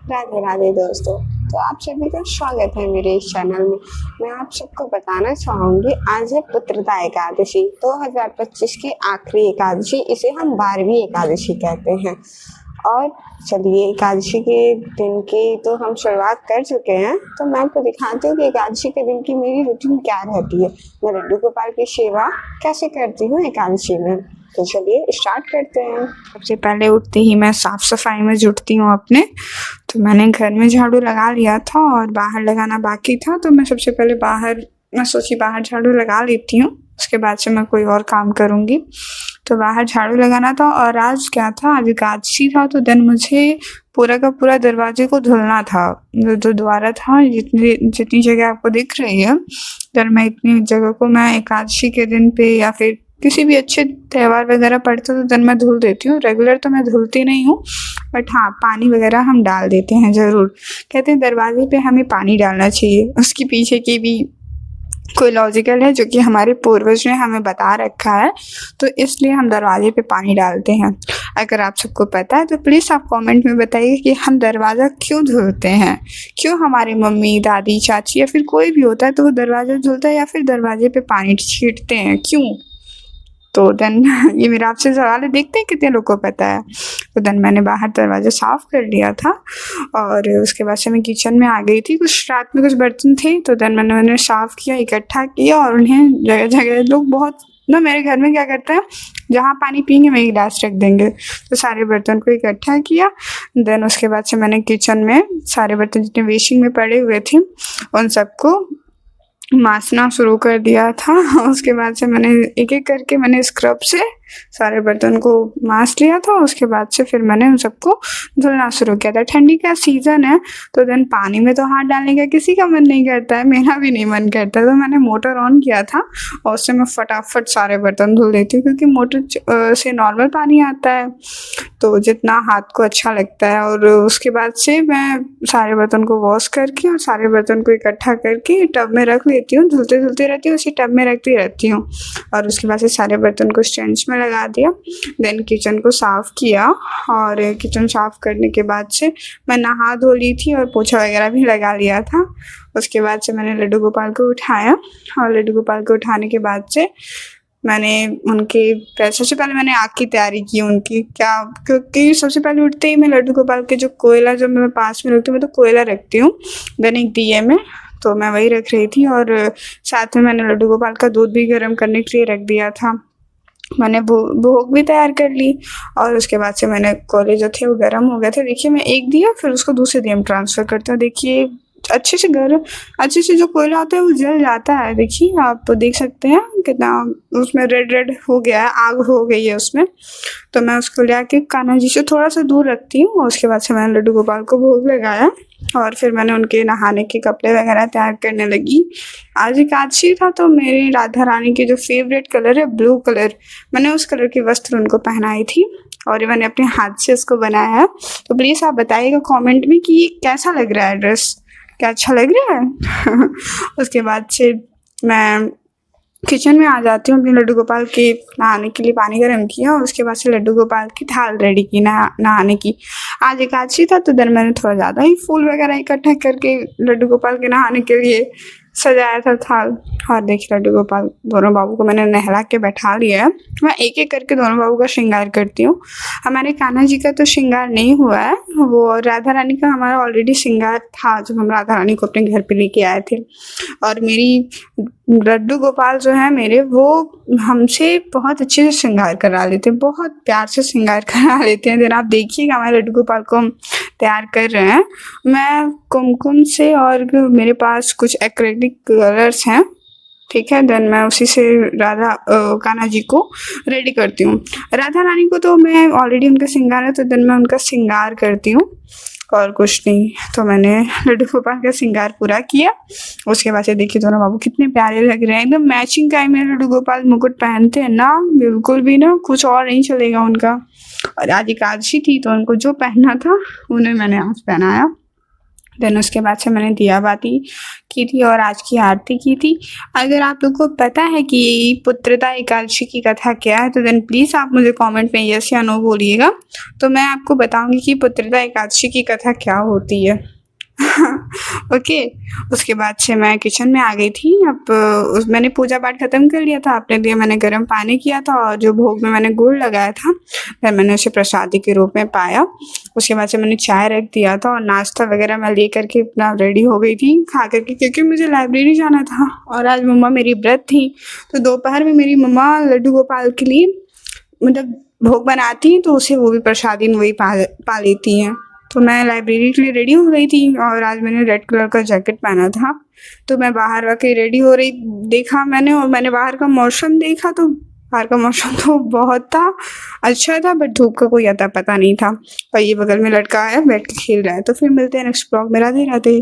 राधे राधे दोस्तों। तो आप सभी का स्वागत है मेरे इस चैनल में। मैं आप सबको बताना चाहूँगी, आज है पुत्रदा एकादशी 2025 की आखिरी एकादशी, इसे हम 12वीं एकादशी कहते हैं। और चलिए, एकादशी के दिन की तो हम शुरुआत कर चुके हैं, तो मैं आपको दिखाती हूँ कि एकादशी के दिन की मेरी रूटीन क्या रहती है। मैं लड्डू गोपाल की सेवा कैसे करती हूँ एकादशी में। तो चलिए स्टार्ट करते हैं। सबसे पहले उठते ही मैं साफ सफाई में जुटती हूँ अपने। तो मैंने घर में झाड़ू लगा लिया था और बाहर लगाना बाकी था, तो मैं सबसे पहले मैं सोची बाहर झाड़ू लगा लेती हूँ, उसके बाद से मैं कोई और काम करूँगी। तो बाहर झाड़ू लगाना था। और आज क्या था, आज एकादशी था, तो दिन मुझे पूरा का पूरा दरवाजे को धुलना था। जो द्वारा था, जितनी जगह आपको दिख रही है, तो मैं इतनी जगह को मैं एकादशी के दिन पे या फिर किसी भी अच्छे त्योहार वगैरह पड़ते तो दिन मैं धुल देती हूँ। रेगुलर तो मैं धुलती नहीं हूँ, बट हाँ, पानी वगैरह हम डाल देते हैं ज़रूर। कहते हैं दरवाजे पे हमें पानी डालना चाहिए, उसके पीछे की भी कोई लॉजिकल है जो कि हमारे पूर्वज ने हमें बता रखा है, तो इसलिए हम दरवाजे पे पानी डालते हैं। अगर आप सबको पता है तो प्लीज़ आप कमेंट में बताइए कि हम दरवाज़ा क्यों धुलते हैं, क्यों हमारे मम्मी दादी चाची या फिर कोई भी होता है तो वो दरवाज़ा धुलता है या फिर दरवाजे पे पानी छींटते हैं, क्यों। तो देन ये मेरा आपसे सवाल है, देखते हैं कितने लोग को पता है। तो देन मैंने बाहर दरवाज़ा साफ़ कर लिया था और उसके बाद से मैं किचन में आ गई थी। कुछ रात में कुछ बर्तन थे, तो देन मैंने उन्हें साफ़ किया, इकट्ठा किया और उन्हें जगह जगह लोग बहुत ना मेरे घर में क्या करते हैं, जहाँ पानी पियेंगे वहीं गिलास रख देंगे, तो सारे बर्तन को इकट्ठा किया। देन उसके बाद से मैंने किचन में सारे बर्तन जितने वेस्टिंग में पड़े हुए थे उन सबको मांजना शुरू कर दिया था। उसके बाद से मैंने एक एक करके मैंने स्क्रब से सारे बर्तन को मांज लिया था। उसके बाद से फिर मैंने उन सबको धुलना शुरू किया था। ठंडी का सीज़न है, तो देन पानी में तो हाथ डालने का किसी का मन नहीं करता है, मेरा भी नहीं मन करता, तो मैंने मोटर ऑन किया था और उससे मैं फटाफट सारे बर्तन धुल देती हूँ, क्योंकि मोटर से नॉर्मल पानी आता है तो जितना हाथ को अच्छा लगता है। और उसके बाद से मैं सारे बर्तन को वॉश करके और सारे बर्तन को इकट्ठा करके टब में रख लेती हूँ, धुलते धुलते रहती हूँ, उसी टब में रखती रहती हूँ। और उसके बाद से सारे बर्तन को स्टैंड में लगा दिया। देन किचन को साफ़ किया और किचन साफ़ करने के बाद से मैं नहा धो ली थी और पोछा वगैरह भी लगा लिया था। उसके बाद से मैंने लड्डू गोपाल को उठाया और लड्डू गोपाल को उठाने के बाद से मैंने सबसे पहले मैंने आग की तैयारी की उनकी, क्योंकि सबसे पहले उठते ही मैं लड्डू गोपाल के जो कोयला जब मैं पास में रखती हूँ, मैं तो कोयला रखती हूँ देन एक दिए में, तो मैं वही रख रही थी। और साथ में मैंने लड्डू गोपाल का दूध भी गर्म करने के लिए रख दिया था। मैंने भोग भी तैयार कर ली और उसके बाद से मैंने कोयले जो थे वो गर्म हो गए थे। देखिए, मैं एक दिया फिर उसको दूसरे दिए में ट्रांसफ़र करती हूँ। देखिए अच्छे से जो कोयला होता है वो जल जाता है। देखिए, आप देख सकते हैं कितना उसमें रेड रेड हो गया है, आग हो गई है उसमें। तो मैं उसको ले आके कान्हा जी से थोड़ा सा दूर रखती हूँ और उसके बाद से मैंने लड्डू गोपाल को भोग लगाया और फिर मैंने उनके नहाने के कपड़े वगैरह तैयार करने लगी। आज एकादशी था, तो मेरी राधा रानी के जो फेवरेट कलर है ब्लू कलर, मैंने उस कलर के वस्त्र उनको पहनाई थी और मैंने अपने हाथ से उसको बनाया है। तो प्लीज़ आप बताइएगा कमेंट में कि ये कैसा लग रहा है ड्रेस, क्या अच्छा लग रहा है। उसके बाद से मैं किचन में आ जाती हूँ। अपने लड्डू गोपाल के नहाने के लिए पानी गर्म किया और उसके बाद से लड्डू गोपाल की थाल रेडी की नहाने की। आज एकादशी था, तो देन मैंने थोड़ा ज़्यादा ही फूल वगैरह इकट्ठा करके लड्डू गोपाल के नहाने के लिए सजाया था थाल। और देखिए, लड्डू गोपाल दोनों बाबू को मैंने नहला के बैठा लिया है। मैं एक एक करके दोनों बाबू का श्रृंगार करती हूँ। हमारे कान्हा जी का तो श्रृंगार नहीं हुआ है, वो राधा रानी का हमारा ऑलरेडी श्रृंगार था जब हम राधा रानी को अपने घर पे लेके आए थे। और मेरी लड्डू गोपाल जो है मेरे, वो हमसे बहुत अच्छे से श्रृंगार करा लेते हैं, बहुत प्यार से श्रृंगार करा लेते हैं। देन आप देखिएगा हमारे लड्डू गोपाल को हम तैयार कर रहे हैं। मैं कुमकुम से और मेरे पास कुछ एक्रेलिक कलर्स हैं, ठीक है। देन मैं उसी से कान्हा जी को रेडी करती हूँ। राधा रानी को तो मैं ऑलरेडी उनका श्रृंगार है, तो देन मैं उनका श्रृंगार करती हूँ और कुछ नहीं। तो मैंने लड्डू गोपाल का श्रृंगार पूरा किया। उसके बाद से देखिए दोनों बाबू कितने प्यारे लग रहे हैं, एकदम मैचिंग का ही मेरे लड्डू गोपाल मुकुट पहनते हैं ना, बिल्कुल भी ना, कुछ और नहीं चलेगा उनका। और आज एकादशी थी तो उनको जो पहनना था उन्हें मैंने आज पहनाया। देन उसके बाद से मैंने दिया बाती की थी और आज की आरती की थी। अगर आप लोग को पता है कि पुत्रदा एकादशी की कथा क्या है तो देन प्लीज़ आप मुझे कमेंट में यस या नो बोलिएगा, तो मैं आपको बताऊंगी कि पुत्रदा एकादशी की कथा क्या होती है। ओके, उसके बाद से मैं किचन में आ गई थी। अब मैंने पूजा पाठ ख़त्म कर लिया था, अपने लिए मैंने गर्म पानी किया था और जो भोग में मैंने गुड़ लगाया था फिर मैंने उसे प्रसादी के रूप में पाया। उसके बाद से मैंने चाय रख दिया था और नाश्ता वगैरह मैं ले करके अपना रेडी हो गई थी खा करके, क्योंकि मुझे लाइब्रेरी जाना था और आज मम्मा मेरी व्रत थी। तो दोपहर में मेरी मम्मा लड्डू गोपाल के लिए मतलब भोग बनाती हैं, तो उसे वो भी प्रसादी में वही पा लेती हैं। तो मैं लाइब्रेरी के लिए रेडी हो गई थी और आज मैंने रेड कलर का जैकेट पहना था, तो मैं बाहर आके रेडी हो रही देखा मैंने, और मैंने बाहर का मौसम देखा तो बाहर का मौसम तो बहुत था अच्छा था, बट धूप का कोई अता पता नहीं था। और ये बगल में लड़का आया बैठ के खेल रहा है। तो फिर मिलते हैं नेक्स्ट ब्लॉग में। राधे राधे।